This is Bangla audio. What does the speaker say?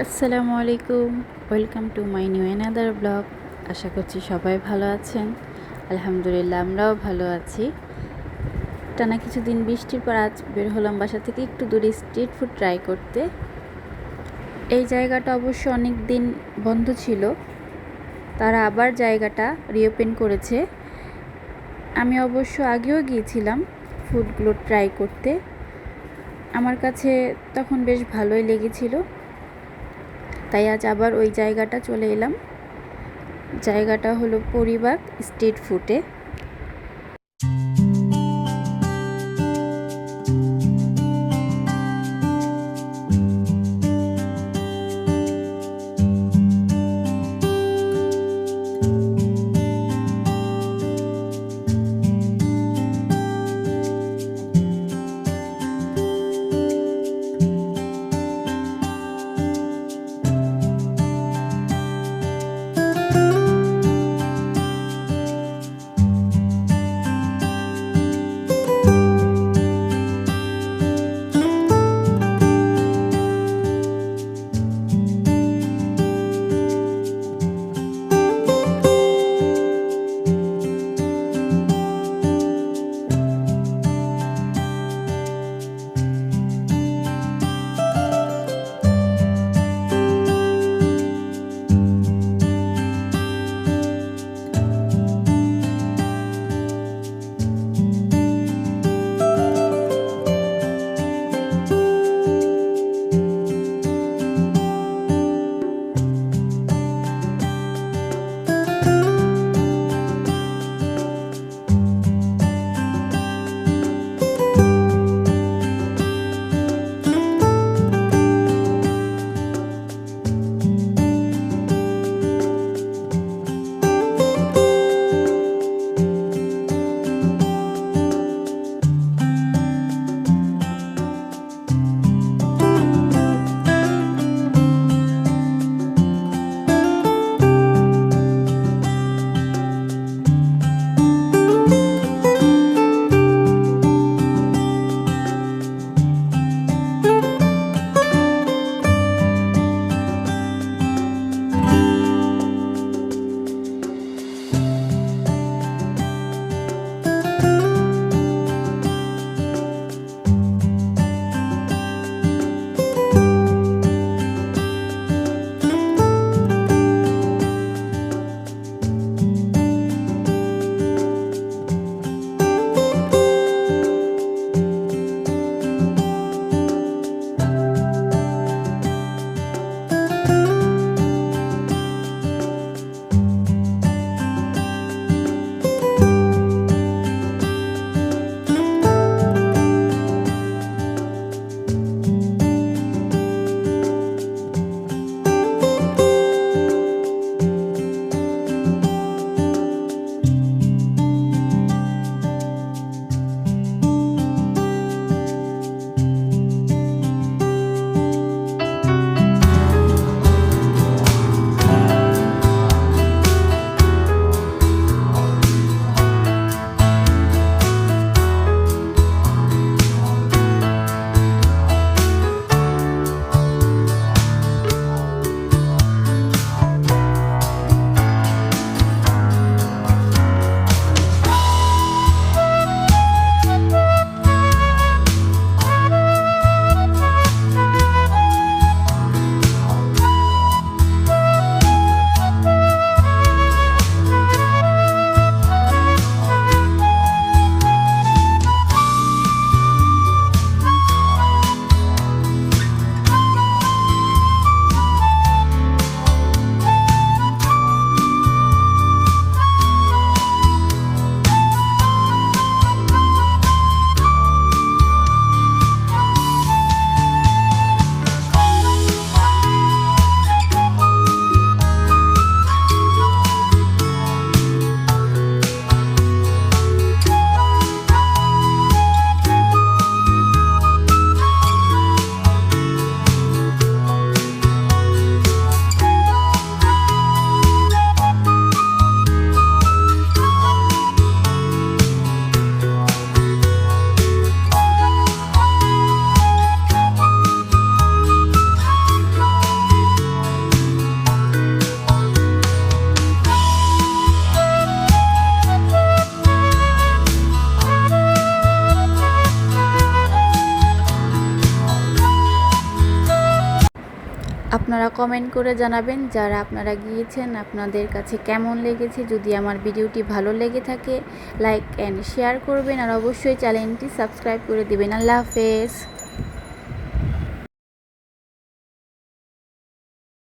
আসসালামু আলাইকুম, welcome to my new another blog. আশা করছি সবাই ভালো আছেন। আলহামদুলিল্লাহ, আমরাও ভালো আছি। টানা কিছুদিন বৃষ্টির পর আজ বের হলাম বাসা থেকে একটু দূরে স্ট্রিট ফুড ট্রাই করতে। এই জায়গাটা অবশ্য অনেক দিন বন্ধ ছিল, তারা আবার জায়গাটা রিওপেন করেছে। আমি অবশ্য আগেও গিয়েছিলাম ফুডগুলো ট্রাই করতে, আমার কাছে তখন বেশ ভালোই লেগেছিল, তাই আজ আবার ওই জায়গাটা চলে এলাম। জায়গাটা হলো পরিবার স্ট্রিট ফুডে। আপনারা কমেন্ট করে জানাবেন যারা আপনারা গিয়েছেন আপনাদের কাছে কেমন লেগেছে। যদি আমার ভিডিওটি ভালো লেগে থাকে লাইক অ্যান্ড শেয়ার করবেন আর অবশ্যই চ্যানেলটি সাবস্ক্রাইব করে দিবেন। আল্লাহ হাফেজ।